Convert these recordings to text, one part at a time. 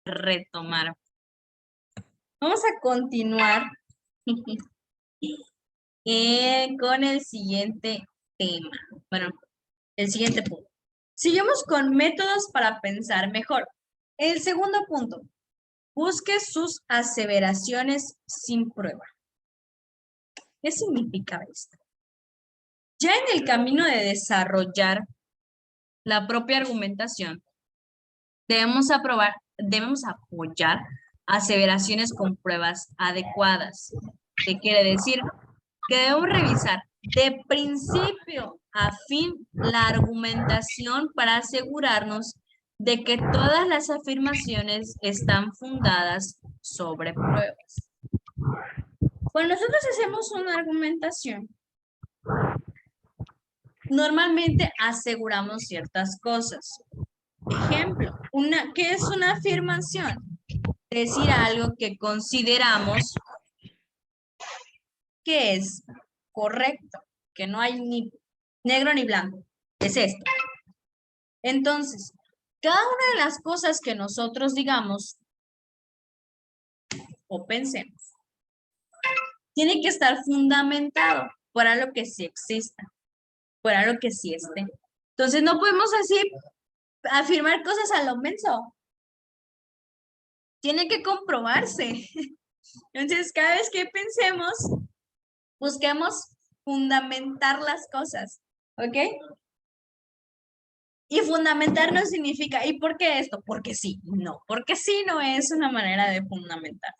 retomar. Vamos a continuar con el siguiente tema. Bueno, el siguiente punto. Seguimos con métodos para pensar mejor. El segundo punto. Busque sus aseveraciones sin prueba. ¿Qué significa esto? Ya en el camino de desarrollar la propia argumentación, debemos apoyar aseveraciones con pruebas adecuadas. ¿Qué quiere decir? Que debemos revisar de principio a fin la argumentación para asegurarnos de que todas las afirmaciones están fundadas sobre pruebas. Cuando nosotros hacemos una argumentación, normalmente aseguramos ciertas cosas. Ejemplo, ¿qué es una afirmación? Decir algo que consideramos que es correcto, que no hay ni negro ni blanco. Es esto. Entonces, cada una de las cosas que nosotros digamos o pensemos tiene que estar fundamentado por algo que sí exista, por algo que sí esté. Entonces, no podemos así afirmar cosas a lo menso. Tiene que comprobarse. Entonces, cada vez que pensemos, busquemos fundamentar las cosas, ¿ok? Y fundamentar no significa, ¿y por qué esto? Porque sí, no, porque sí no es una manera de fundamentar.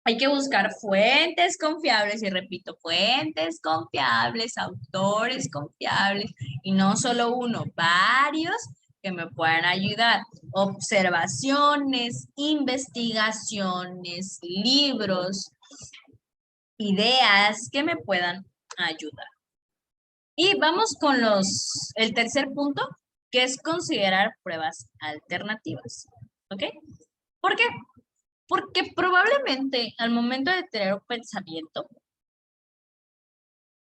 Hay que buscar fuentes confiables, y repito, fuentes confiables, autores confiables, y no solo uno, varios que me puedan ayudar. Observaciones, investigaciones, libros, ideas que me puedan ayudar. Y vamos con el tercer punto, que es considerar pruebas alternativas. ¿Ok? ¿Por qué? Porque probablemente al momento de tener un pensamiento,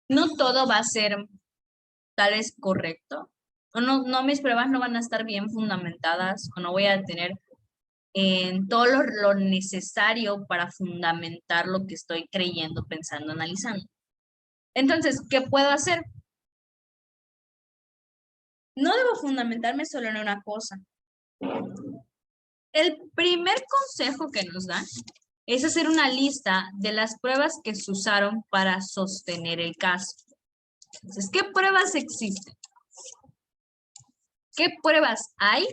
no todo va a ser tal vez correcto, o no mis pruebas no van a estar bien fundamentadas, o no voy a tener en todo lo necesario para fundamentar lo que estoy creyendo, pensando, analizando. Entonces, ¿qué puedo hacer? No debo fundamentarme solo en una cosa. El primer consejo que nos dan es hacer una lista de las pruebas que se usaron para sostener el caso. Entonces, ¿qué pruebas existen? ¿Qué pruebas hay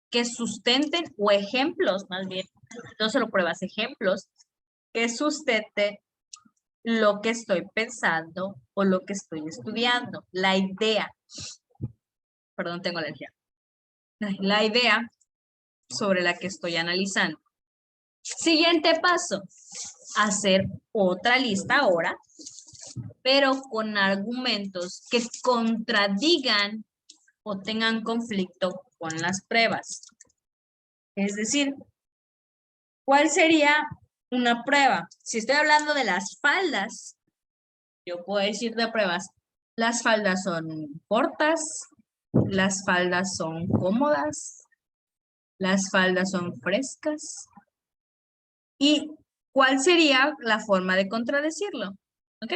que sustenten, o ejemplos más bien, no solo pruebas, ejemplos, que sustenten lo que estoy pensando o lo que estoy estudiando? La idea, perdón, tengo alergia. La idea sobre la que estoy analizando. Siguiente paso, hacer otra lista ahora, pero con argumentos que contradigan o tengan conflicto con las pruebas. Es decir, ¿cuál sería una prueba? Si estoy hablando de las faldas, yo puedo decir de pruebas, las faldas son cortas, las faldas son cómodas, las faldas son frescas. ¿Y cuál sería la forma de contradecirlo? ¿Ok?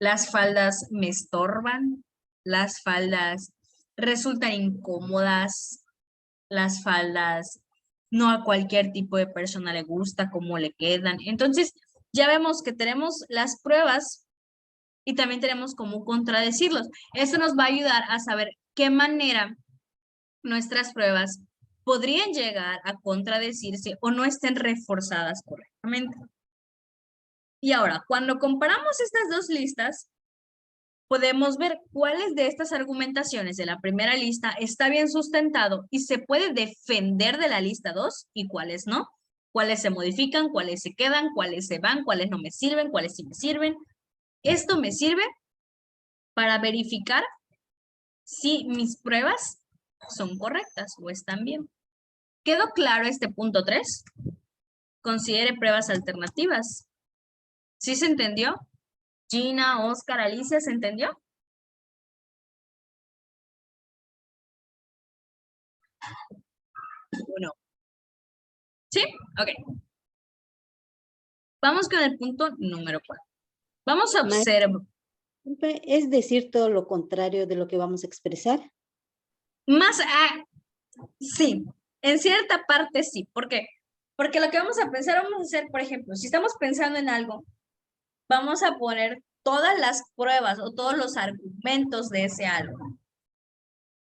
Las faldas me estorban, las faldas resultan incómodas, las faldas no a cualquier tipo de persona le gusta cómo le quedan. Entonces, ya vemos que tenemos las pruebas y también tenemos cómo contradecirlos. Eso nos va a ayudar a saber qué manera nuestras pruebas podrían llegar a contradecirse o no estén reforzadas correctamente. Y ahora, cuando comparamos estas dos listas, podemos ver cuáles de estas argumentaciones de la primera lista está bien sustentado y se puede defender de la lista 2 y cuáles no, cuáles se modifican, cuáles se quedan, cuáles se van, cuáles no me sirven, cuáles sí me sirven. Esto me sirve para verificar si mis pruebas son correctas o están bien. ¿Quedó claro este punto 3? Considere pruebas alternativas. ¿Sí se entendió? Gina, Oscar, Alicia, ¿se entendió? Bueno, ¿Sí? Ok. Vamos con el punto número 4. Vamos a Maestra, observar. ¿es decir todo lo contrario de lo que vamos a expresar? Más, sí, en cierta parte sí. ¿Por qué? Porque lo que vamos a pensar, vamos a hacer, por ejemplo, si estamos pensando en algo, vamos a poner todas las pruebas o todos los argumentos de ese algo,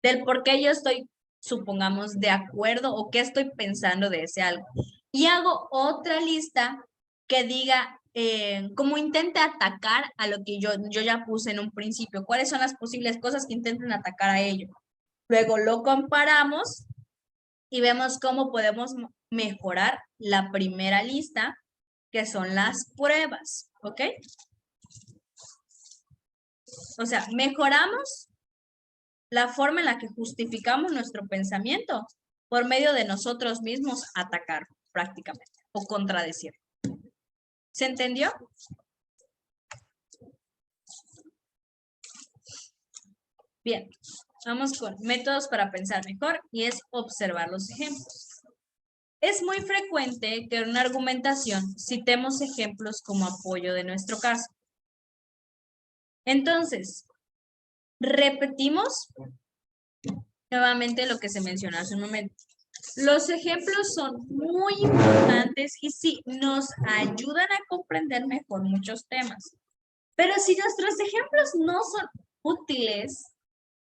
del por qué yo estoy, supongamos, de acuerdo o qué estoy pensando de ese algo. Y hago otra lista que diga, como intente atacar a lo que yo ya puse en un principio, cuáles son las posibles cosas que intenten atacar a ello. Luego lo comparamos y vemos cómo podemos mejorar la primera lista, que son las pruebas, ¿ok? O sea, mejoramos la forma en la que justificamos nuestro pensamiento por medio de nosotros mismos atacar prácticamente o contradecir. ¿Se entendió? Bien, vamos con métodos para pensar mejor y es observar los ejemplos. Es muy frecuente que en una argumentación citemos ejemplos como apoyo de nuestro caso. Entonces, repetimos nuevamente lo que se mencionó hace un momento. Los ejemplos son muy importantes y sí, nos ayudan a comprender mejor muchos temas. Pero si nuestros ejemplos no son útiles,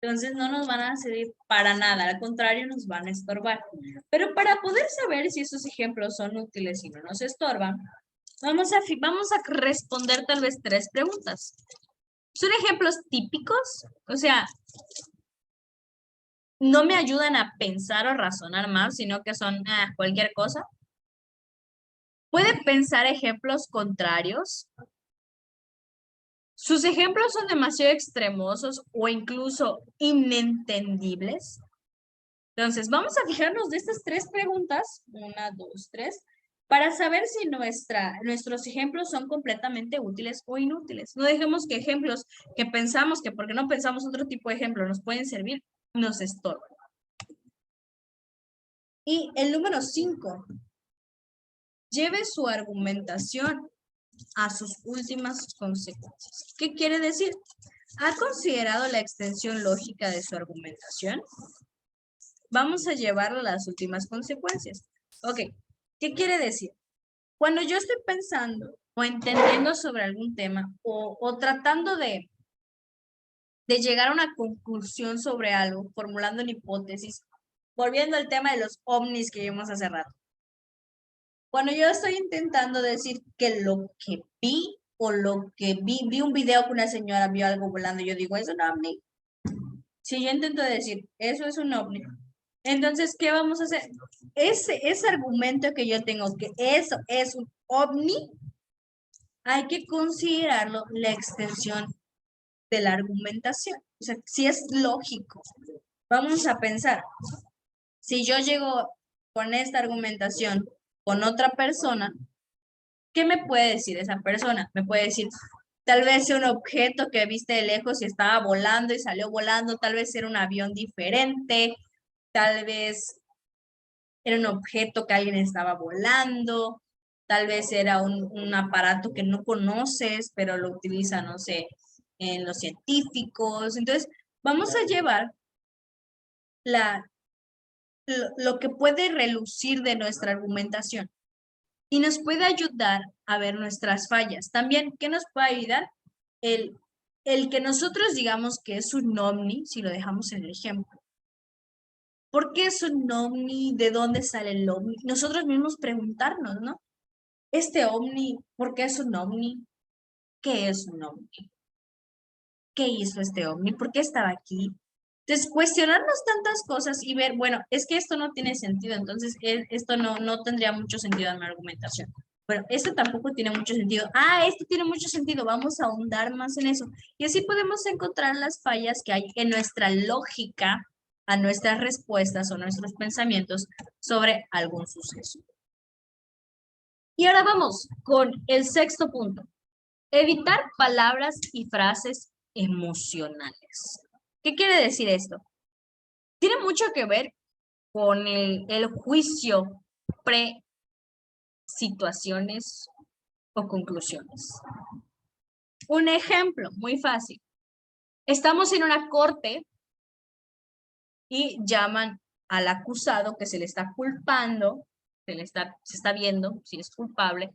entonces no nos van a servir para nada, al contrario, nos van a estorbar. Pero para poder saber si esos ejemplos son útiles y no nos estorban, vamos a responder tal vez 3 preguntas. ¿Son ejemplos típicos? O sea, no me ayudan a pensar o razonar más, sino que son cualquier cosa. ¿Puede pensar ejemplos contrarios? ¿Sus ejemplos son demasiado extremosos o incluso inentendibles? Entonces, vamos a fijarnos de estas 3 preguntas, 1, 2, 3, para saber si nuestros ejemplos son completamente útiles o inútiles. No dejemos que ejemplos que pensamos que porque no pensamos otro tipo de ejemplo nos pueden servir, nos estorban. Y el número 5, lleve su argumentación a sus últimas consecuencias. ¿Qué quiere decir? ¿Ha considerado la extensión lógica de su argumentación? Vamos a llevarlo a las últimas consecuencias. Ok, ¿qué quiere decir? Cuando yo estoy pensando o entendiendo sobre algún tema o tratando de llegar a una conclusión sobre algo, formulando una hipótesis, volviendo al tema de los ovnis que vimos hace rato. Cuando yo estoy intentando decir que lo que vi o lo que vi un video que una señora vio algo volando, yo digo, es un ovni. Si yo intento decir, eso es un ovni, entonces, ¿qué vamos a hacer? Ese argumento que yo tengo, que eso es un ovni, hay que considerarlo la extensión de la argumentación. O sea, si es lógico. Vamos a pensar, si yo llego con esta argumentación con otra persona, ¿qué me puede decir esa persona? Me puede decir, tal vez un objeto que viste de lejos y estaba volando y salió volando, tal vez era un avión diferente, tal vez era un objeto que alguien estaba volando, tal vez era un aparato que no conoces, pero lo utilizan, no sé, en los científicos. Entonces, vamos a llevar lo que puede relucir de nuestra argumentación y nos puede ayudar a ver nuestras fallas. También, ¿qué nos puede ayudar? El que nosotros digamos que es un ovni, si lo dejamos en el ejemplo. ¿Por qué es un ovni? ¿De dónde sale el ovni? Nosotros mismos preguntarnos, ¿no? Este ovni, ¿por qué es un ovni? ¿Qué es un ovni? ¿Qué hizo este ovni? ¿Por qué estaba aquí? Entonces, cuestionarnos tantas cosas y ver, bueno, es que esto no tiene sentido, entonces esto no tendría mucho sentido en mi argumentación. Bueno, esto tampoco tiene mucho sentido. Esto tiene mucho sentido, vamos a ahondar más en eso. Y así podemos encontrar las fallas que hay en nuestra lógica a nuestras respuestas o nuestros pensamientos sobre algún suceso. Y ahora vamos con el 6º punto. Evitar palabras y frases emocionales. ¿Qué quiere decir esto? Tiene mucho que ver con el juicio situaciones o conclusiones. Un ejemplo muy fácil. Estamos en una corte y llaman al acusado que se le está culpando, se está viendo si es culpable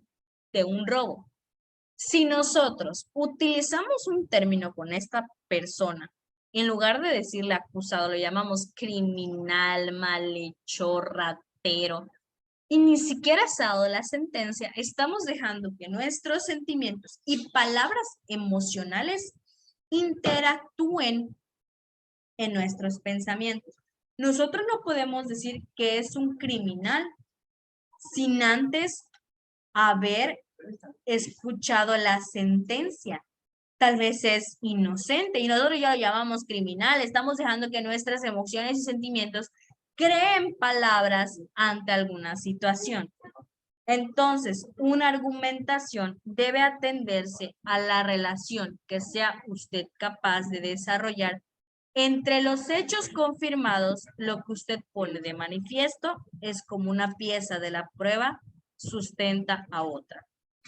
de un robo. Si nosotros utilizamos un término con esta persona, en lugar de decirle acusado, lo llamamos criminal, malhechor, ratero, y ni siquiera se ha dado la sentencia, estamos dejando que nuestros sentimientos y palabras emocionales interactúen en nuestros pensamientos. Nosotros no podemos decir que es un criminal sin antes haber escuchado la sentencia. Tal vez es inocente y nosotros ya lo llamamos criminal. Estamos dejando que nuestras emociones y sentimientos creen palabras ante alguna situación. Entonces, una argumentación debe atenderse a la relación que sea usted capaz de desarrollar entre los hechos confirmados. Lo que usted pone de manifiesto es como una pieza de la prueba sustenta a otra.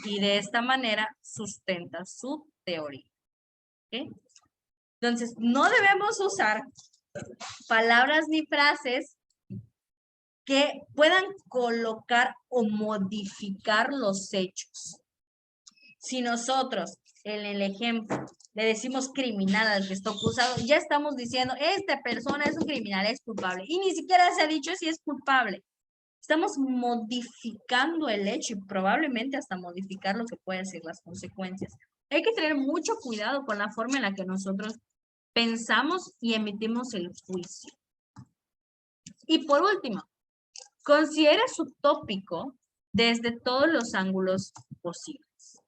Y de esta manera sustenta su teoría. ¿Okay? Entonces, no debemos usar palabras ni frases que puedan colocar o modificar los hechos. Si nosotros, en el ejemplo, le decimos criminal al que está acusado, ya estamos diciendo, esta persona es un criminal, es culpable. Y ni siquiera se ha dicho si es culpable. Estamos modificando el hecho y probablemente hasta modificar lo que pueden ser las consecuencias. Hay que tener mucho cuidado con la forma en la que nosotros pensamos y emitimos el juicio. Y por último, considere su tópico desde todos los ángulos posibles.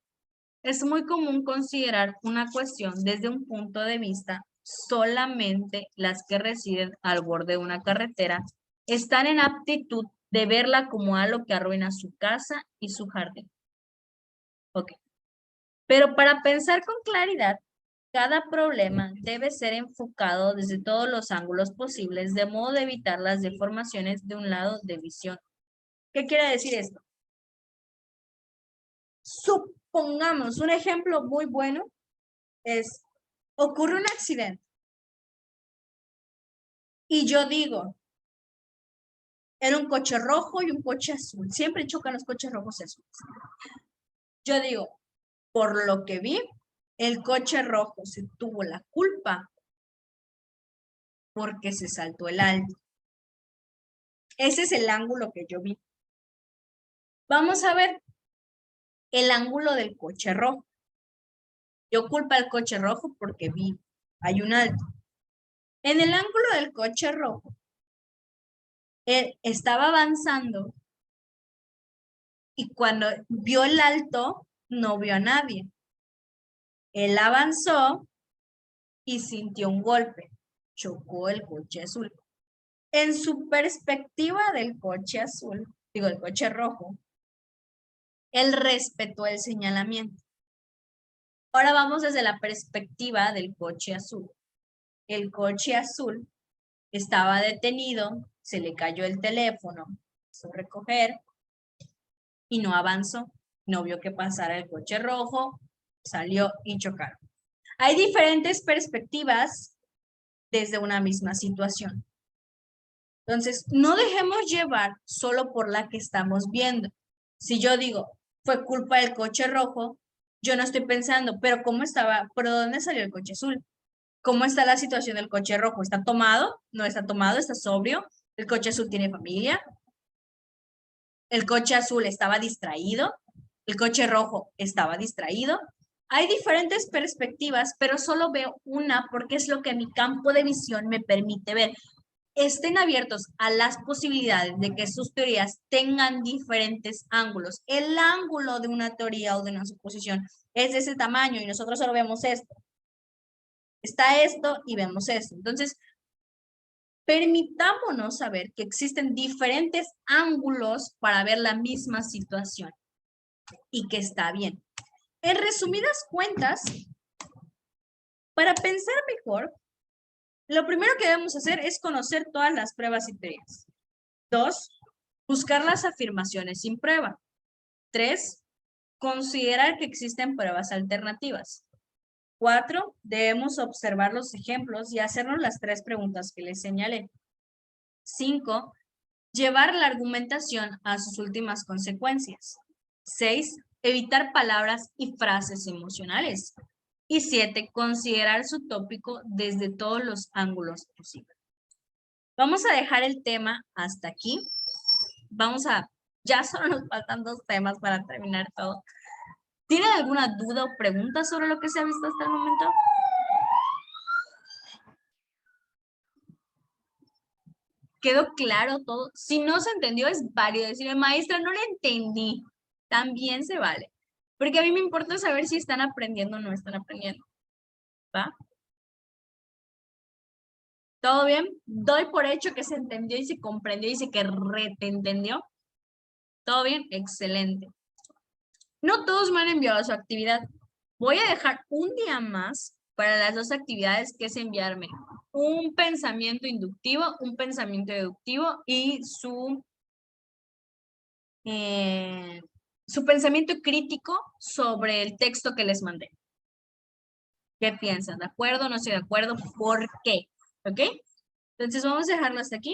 Es muy común considerar una cuestión desde un punto de vista solamente las que residen al borde de una carretera están en aptitud de verla como algo que arruina su casa y su jardín. Ok. Pero para pensar con claridad, cada problema debe ser enfocado desde todos los ángulos posibles, de modo de evitar las deformaciones de un lado de visión. ¿Qué quiere decir esto? Supongamos, un ejemplo muy bueno es, ocurre un accidente. Y yo digo, era un coche rojo y un coche azul. Siempre chocan los coches rojos y azules. Yo digo, por lo que vi, el coche rojo se tuvo la culpa porque se saltó el alto. Ese es el ángulo que yo vi. Vamos a ver el ángulo del coche rojo. Yo culpo al coche rojo porque vi, hay un alto. En el ángulo del coche rojo, él estaba avanzando y cuando vio el alto, no vio a nadie. Él avanzó y sintió un golpe. Chocó el coche azul. En su perspectiva del coche azul, digo, el coche rojo, él respetó el señalamiento. Ahora vamos desde la perspectiva del coche azul. El coche azul estaba detenido, se le cayó el teléfono, quiso recoger y no avanzó. No vio que pasara el coche rojo, salió y chocaron. Hay diferentes perspectivas desde una misma situación. Entonces, no dejemos llevar solo por la que estamos viendo. Si yo digo, fue culpa del coche rojo, yo no estoy pensando, pero ¿cómo estaba? ¿Pero dónde salió el coche azul? ¿Cómo está la situación del coche rojo? ¿Está tomado? ¿No está tomado? ¿Está sobrio? ¿El coche azul tiene familia? ¿El coche azul estaba distraído? ¿El coche rojo estaba distraído? Hay diferentes perspectivas, pero solo veo una porque es lo que mi campo de visión me permite ver. Estén abiertos a las posibilidades de que sus teorías tengan diferentes ángulos. El ángulo de una teoría o de una suposición es de ese tamaño y nosotros solo vemos esto. Está esto y vemos esto. Entonces, permitámonos saber que existen diferentes ángulos para ver la misma situación y que está bien. En resumidas cuentas, para pensar mejor, lo primero que debemos hacer es conocer todas las pruebas y teorías. 2, buscar las afirmaciones sin prueba. 3, considerar que existen pruebas alternativas. 4, debemos observar los ejemplos y hacernos las 3 preguntas que les señalé. 5, llevar la argumentación a sus últimas consecuencias. 6, evitar palabras y frases emocionales. Y 7, considerar su tópico desde todos los ángulos posibles. Vamos a dejar el tema hasta aquí. Ya solo nos faltan 2 temas para terminar todo. ¿Tienen alguna duda o pregunta sobre lo que se ha visto hasta el momento? ¿Quedó claro todo? Si no se entendió, es válido decirme, maestra, no le entendí. También se vale. Porque a mí me importa saber si están aprendiendo o no están aprendiendo. ¿Va? ¿Todo bien? Doy por hecho que se entendió y se comprendió y se que entendió. ¿Todo bien? Excelente. No todos me han enviado su actividad. Voy a dejar un día más para las 2 actividades, que es enviarme un pensamiento inductivo, un pensamiento deductivo y su pensamiento crítico sobre el texto que les mandé. ¿Qué piensan? ¿De acuerdo? ¿No estoy de acuerdo? ¿Por qué? ¿Ok? Entonces vamos a dejarlo hasta aquí.